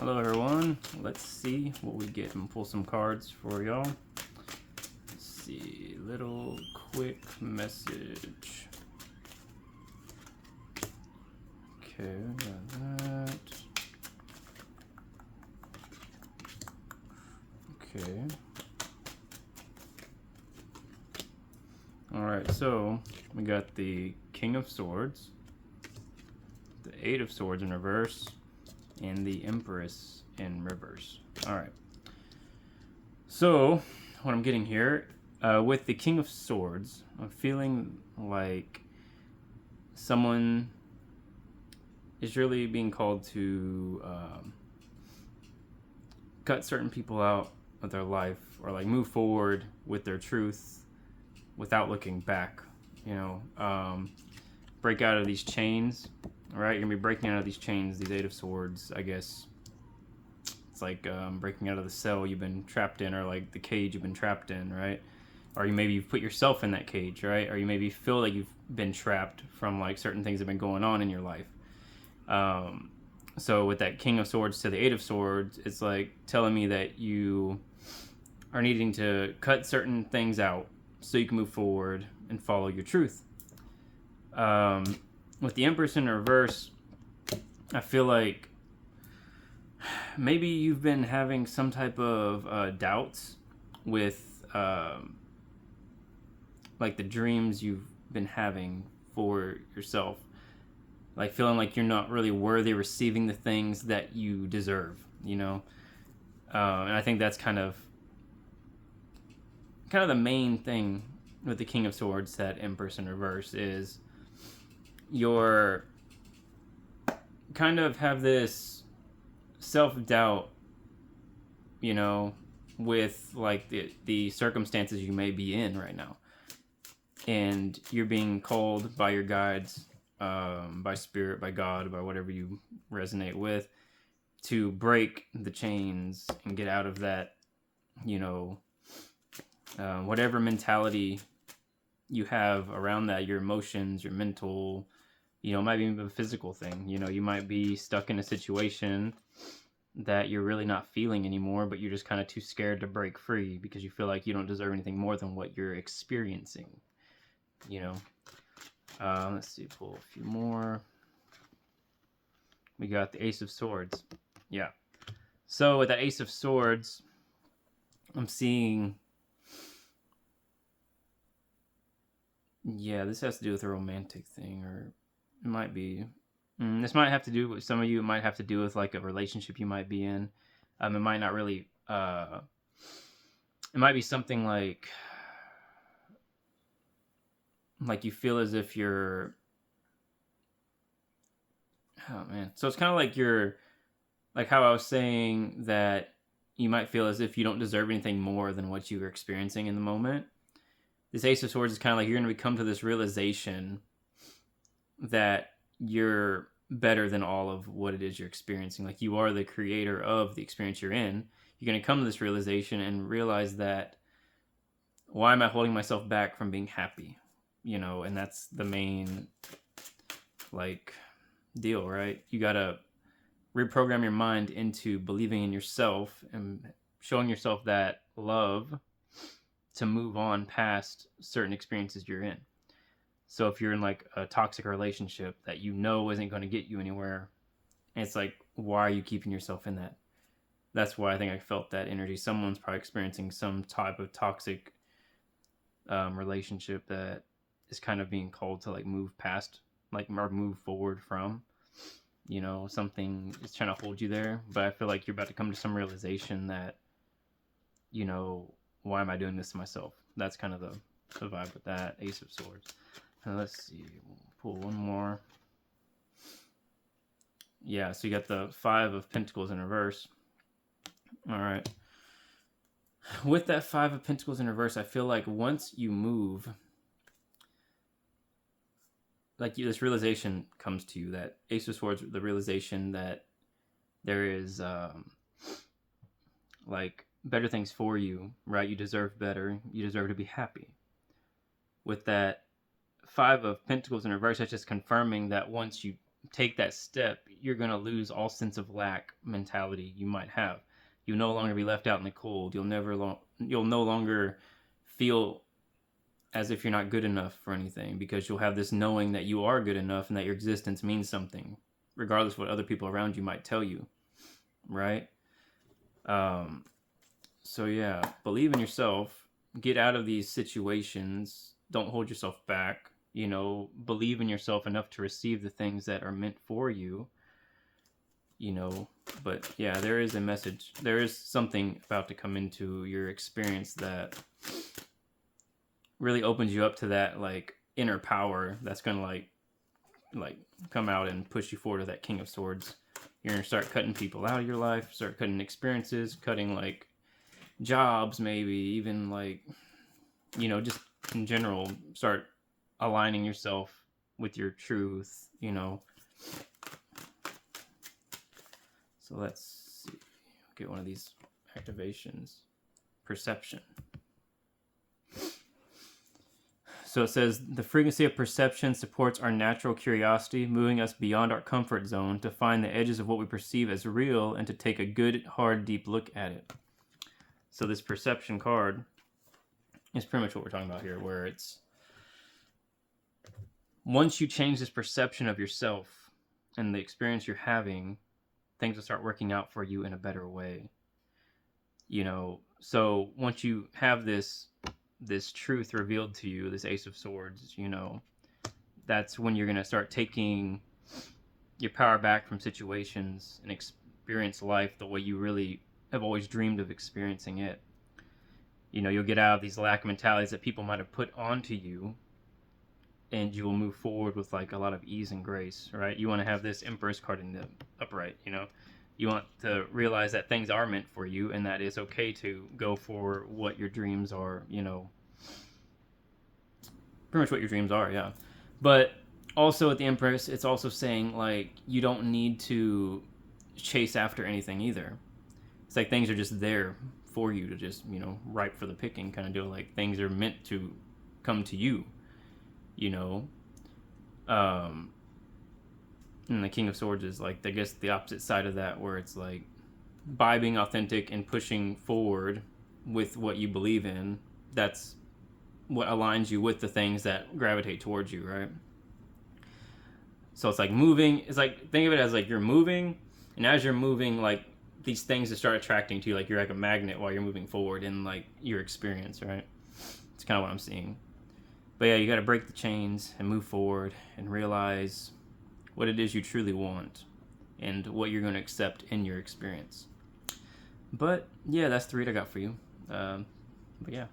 Hello everyone, let's see what we get and pull some cards for y'all. Let's see, little quick message. Okay, we got that. Okay. Alright, so we got the King of Swords, the Eight of Swords in reverse, and the Empress in reverse. Alright. So, what I'm getting here, with the King of Swords, I'm feeling like someone is really being called to cut certain people out of their life, or like move forward with their truth without looking back. You know, break out of these chains. Right, you're gonna be breaking out of these chains, these Eight of Swords. I guess it's like breaking out of the cell you've been trapped in, or like the cage you've been trapped in, right? Or you've put yourself in that cage, right? Or you maybe feel like you've been trapped from like certain things that have been going on in your life. So with that King of Swords to the Eight of Swords, it's like telling me that you are needing to cut certain things out so you can move forward and follow your truth. With the Empress in reverse, I feel like maybe you've been having some type of doubts with like the dreams you've been having for yourself, like feeling like you're not really worthy of receiving the things that you deserve, you know. And I think that's kind of the main thing with the King of Swords, that Empress in reverse, is you're kind of have this self-doubt, you know, with like the circumstances you may be in right now, and you're being called by your guides, by spirit, by God, by whatever you resonate with, to break the chains and get out of that, you know, whatever mentality you have around that, your emotions, your mental, you know, it might be a physical thing. You know, you might be stuck in a situation that you're really not feeling anymore, but you're just kind of too scared to break free because you feel like you don't deserve anything more than what you're experiencing, you know. Let's see, pull a few more. We got the Ace of Swords. Yeah. So with that Ace of Swords, I'm seeing, yeah, this has to do with a romantic thing, or it might be. This might have to do with some of you. It might have to do with like a relationship you might be in. It might not really. It might be something like you feel as if you're. Oh man! So it's kind of like you're, like how I was saying that you might feel as if you don't deserve anything more than what you are experiencing in the moment. This Ace of Swords is kind of like you're going to come to this realization that you're better than all of what it is you're experiencing. Like, you are the creator of the experience you're in. You're going to come to this realization and realize that, why am I holding myself back from being happy? You know, and that's the main, like, deal, right? You got to reprogram your mind into believing in yourself and showing yourself that love to move on past certain experiences you're in. So if you're in like a toxic relationship that you know isn't going to get you anywhere, and it's like, why are you keeping yourself in that? That's why I think I felt that energy. Someone's probably experiencing some type of toxic relationship that is kind of being called to like move past, like, or move forward from. You know, something is trying to hold you there, but I feel like you're about to come to some realization that, you know, why am I doing this to myself? That's kind of the vibe with that Ace of Swords. Let's see, we'll pull one more. Yeah, so you got the Five of Pentacles in reverse. All right. With that Five of Pentacles in reverse, I feel like once you move, like, this realization comes to you, that Ace of Swords, the realization that there is like better things for you, right? You deserve better. You deserve to be happy. With that Five of Pentacles in reverse, that's just confirming that once you take that step, you're going to lose all sense of lack mentality you might have. You'll no longer be left out in the cold. You'll no longer feel as if you're not good enough for anything, because you'll have this knowing that you are good enough and that your existence means something, regardless of what other people around you might tell you, right? So yeah, believe in yourself. Get out of these situations. Don't hold yourself back. Believe in yourself enough to receive the things that are meant for you. But yeah, there is a message. There is something about to come into your experience that really opens you up to that like inner power that's gonna like come out and push you forward to that King of Swords. You're gonna start cutting people out of your life, start cutting experiences, cutting like jobs, maybe even like just in general, start aligning yourself with your truth. So let's see. Get one of these activations. Perception. So it says, the frequency of perception supports our natural curiosity, moving us beyond our comfort zone to find the edges of what we perceive as real and to take a good, hard, deep look at it. So this perception card is pretty much what we're talking about here, where it's once you change this perception of yourself and the experience you're having, things will start working out for you in a better way. So once you have this truth revealed to you, this Ace of Swords, that's when you're going to start taking your power back from situations and experience life the way you really have always dreamed of experiencing it. You'll get out of these lack mentalities that people might have put onto you, and you will move forward with like a lot of ease and grace, right? You want to have this Empress card in the upright, You want to realize that things are meant for you and that it's okay to go for what your dreams are, Pretty much what your dreams are, yeah. But also at the Empress, it's also saying like you don't need to chase after anything either. It's like things are just there for you to just, ripe for the picking kind of deal. Like things are meant to come to you, And the King of Swords is like, I guess, the opposite side of that, where it's like by being authentic and pushing forward with what you believe in, that's what aligns you with the things that gravitate towards you, right? So it's like moving. It's like, think of it as like you're moving, and as you're moving, like these things that start attracting to you, like you're like a magnet while you're moving forward in like your experience, right? It's kind of what I'm seeing. But yeah, you got to break the chains and move forward and realize what it is you truly want and what you're going to accept in your experience. But yeah, that's the read I got for you. But yeah.